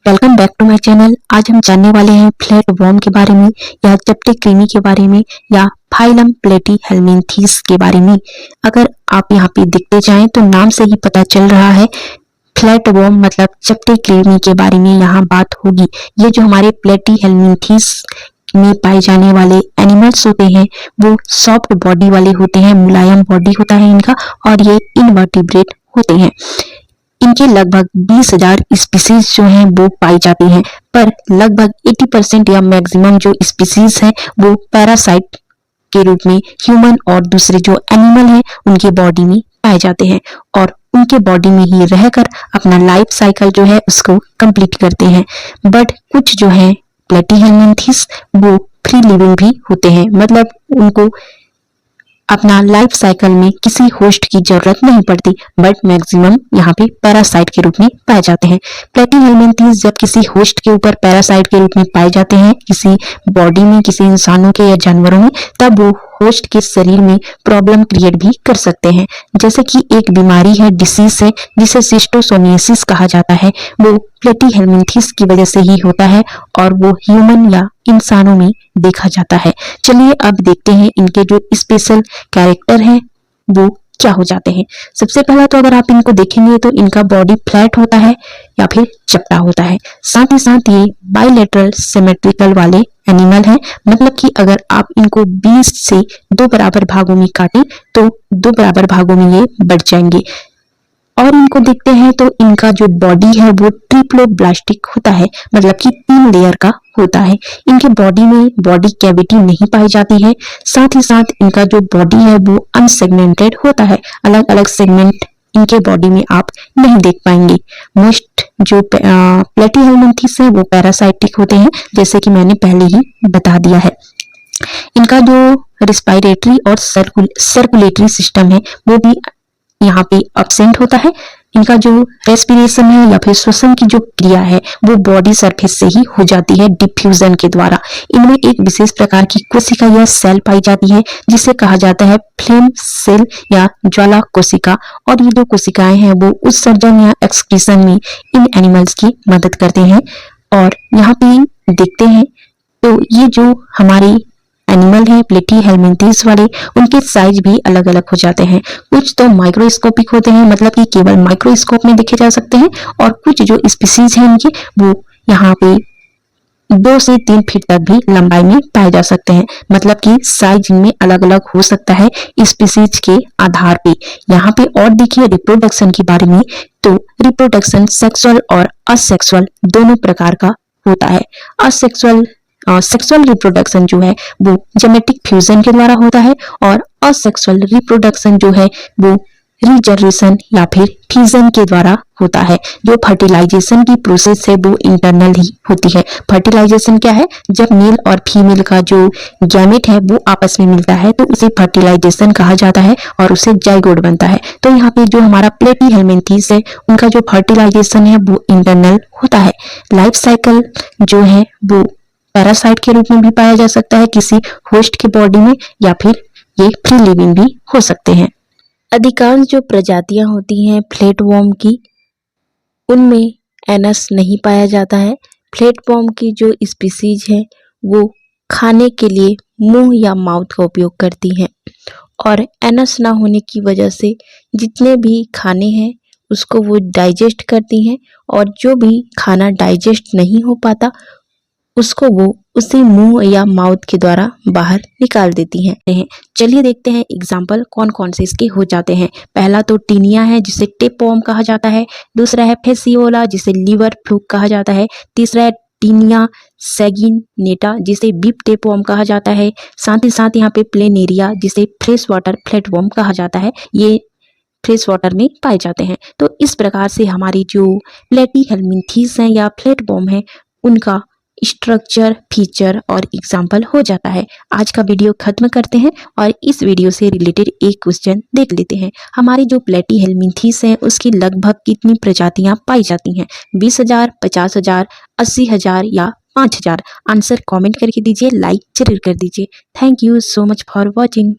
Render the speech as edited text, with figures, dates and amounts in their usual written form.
Welcome back to my channel. आज हम जानने वाले हैं फ्लैट वर्म के बारे में या चपटे कृमि के बारे में या फाइलम प्लेटीहेल्मिन्थीस के बारे में। अगर आप यहाँ पे देखते जाएं तो नाम से ही पता चल रहा है फ्लैट वर्म मतलब चपटे कृमि के बारे में यहाँ बात होगी। ये जो हमारे प्लेटीहेल्मिन्थीस में पाए जाने वाले एनिमल्स होते हैं वो सॉफ्ट बॉडी वाले होते हैं, मुलायम बॉडी होता है इनका और ये इनवर्टिब्रेट होते हैं। इनके लगभग 20,000 स्पीसीज जो हैं वो पाई जाती हैं, पर लगभग 80% या मैक्सिमम जो स्पीसीज है वो पैरासाइट के रूप में ह्यूमन और दूसरे जो एनिमल हैं उनके बॉडी में पाए जाते हैं और उनके बॉडी में ही रहकर अपना लाइफ साइकिल जो है उसको कंप्लीट करते हैं। बट कुछ जो है प्लेटीहेल्मिन्थीस वो फ्री लिविंग भी होते हैं, मतलब उनको अपना लाइफ साइकिल में किसी होस्ट की जरूरत नहीं पड़ती, बट मैक्सिमम यहाँ पे पैरासाइट के रूप में पाए जाते हैं। प्लेटीहेल्मिन्थीस जब किसी होस्ट के ऊपर पैरासाइट के रूप में पाए जाते हैं किसी बॉडी में, किसी इंसानों के या जानवरों में, तब वो होस्ट के शरीर में प्रॉब्लम क्रिएट भी कर सकते हैं। जैसे कि एक बीमारी है, डिसीज है जिसे सिस्टोसोमियासिस कहा जाता है, वो प्लेटीहेल्मिन्थीस की वजह से ही होता है और वो ह्यूमन या इंसानों में देखा जाता है। चलिए अब देखते हैं इनके जो स्पेशल कैरेक्टर हैं वो क्या हो जाते हैं। सबसे पहला तो अगर आप इनको देखेंगे तो इनका बॉडी फ्लैट होता है या फिर चपटा होता है। साथ ही साथ ये बाइलेटरल सिमेट्रिकल वाले एनिमल हैं, मतलब कि अगर आप इनको 20 से 2 बराबर भागों में काटें तो 2 बराबर भागों में ये बढ़ जाएंगे। और इनको देखते हैं तो इनका जो बॉडी है वो ट्रिप्लोब्लास्टिक होता है, मतलब कि 3 लेयर का होता है। इनके बॉडी में बॉडी कैविटी नहीं पाई जाती है। साथ ही साथ इनका जो बॉडी है वो अनसेगमेंटेड होता है, अलग अलग सेगमेंट इनके बॉडी में आप नहीं देख पाएंगे। मोस्ट जो प्लेटीहेल्मिन्थीस है वो पैरासाइटिक होते हैं, जैसे कि मैंने पहले ही बता दिया है। इनका जो रिस्पायरेटरी और सर्कुलेटरी सिस्टम है वो भी यहाँ पे एब्सेंट होता है। इनका जो रेस्पिरेशन है या फिर श्वसन की जो क्रिया है वो बॉडी सरफेस से ही हो जाती है डिफ्यूजन के द्वारा। इनमें एक विशेष प्रकार की कोशिका या सेल पाई जाती है जिसे कहा जाता है फ्लेम सेल या ज्वाला कोशिका, और ये जो कोशिकाएं हैं वो उत्सर्जन या एक्सक्रीशन में इन एनिमल्स की मदद करते हैं। और यहाँ पे देखते हैं तो ये जो हमारी एनिमल है प्लेटीहेल्मिन्थीस वाले, उनके साइज भी अलग अलग हो जाते हैं। कुछ तो माइक्रोस्कोपिक होते हैं, मतलब कि केवल माइक्रोस्कोप में देखे जा सकते हैं, और कुछ जो स्पीसीज हैं इनके वो यहाँ पे 2 से 3 फीट तक भी लंबाई में पाए जा सकते हैं, मतलब कि साइज इनमें अलग अलग हो सकता है स्पीसीज के आधार पे। यहाँ पे और देखिए रिप्रोडक्शन के बारे में, तो रिप्रोडक्शन सेक्सुअल और असेक्सुअल दोनों प्रकार का होता है। असेक्सुअल सेक्सुअल रिप्रोडक्शन जो है वो जेनेटिक फ्यूजन के द्वारा होता है और असेक्सुअल रिप्रोडक्शन जो है वो रीजनरेशन या फिर फ्यूजन के द्वारा होता है। जो फर्टिलाइजेशन की प्रोसेस है वो इंटरनल ही होती है। फर्टिलाइजेशन क्या है? जब मेल और फीमेल का जो गैमेट है वो आपस में मिलता है तो उसे फर्टिलाइजेशन कहा जाता है और उससे जाइगोट बनता है। तो यहाँ पे जो हमारा प्लेटीहेल्मिन्थीस है उनका जो फर्टिलाइजेशन है वो इंटरनल होता है। लाइफ साइकिल जो है वो पैरासाइट के रूप में भी पाया जा सकता है किसी होस्ट के बॉडी में, या फिर ये फ्री लिविंग भी हो सकते हैं। अधिकांश जो प्रजातियां होती हैं फ्लैटवर्म की उनमें एनस नहीं पाया जाता है। फ्लैटवर्म की जो स्पीसीज है वो खाने के लिए मुंह या माउथ का उपयोग करती हैं और एनस ना होने की वजह से जितने भी खाने हैं उसको वो डाइजेस्ट करती हैं, और जो भी खाना डाइजेस्ट नहीं हो पाता उसको वो उसी मुंह या माउथ के द्वारा बाहर निकाल देती हैं। चलिए देखते हैं एग्जाम्पल कौन कौन से इसके हो जाते हैं। पहला तो टीनिया है जिसे टेपवर्म कहा जाता है, दूसरा है फेसियोला जिसे लीवर फ्लूक कहा जाता है, तीसरा है टीनिया सैगिनेटा जिसे बीप टेपवर्म कहा जाता है, साथ ही साथ यहाँ पे प्लेनेरिया जिसे फ्रेश वाटर फ्लैटवर्म कहा जाता है। ये फ्रेश वाटर में पाए जाते हैं। तो इस प्रकार से हमारी जो प्लेटीहेल्मिन्थीस हैं या फ्लैटवर्म है उनका स्ट्रक्चर, फीचर और एग्जाम्पल हो जाता है। आज का वीडियो खत्म करते हैं और इस वीडियो से रिलेटेड एक क्वेश्चन देख लेते हैं। हमारी जो प्लेटीहेल्मिन्थीस है उसकी लगभग कितनी प्रजातियां पाई जाती हैं? 20,000, 50,000, 80,000 या 5,000? आंसर कमेंट करके दीजिए, लाइक जरूर कर दीजिए। Thank you so much for watching.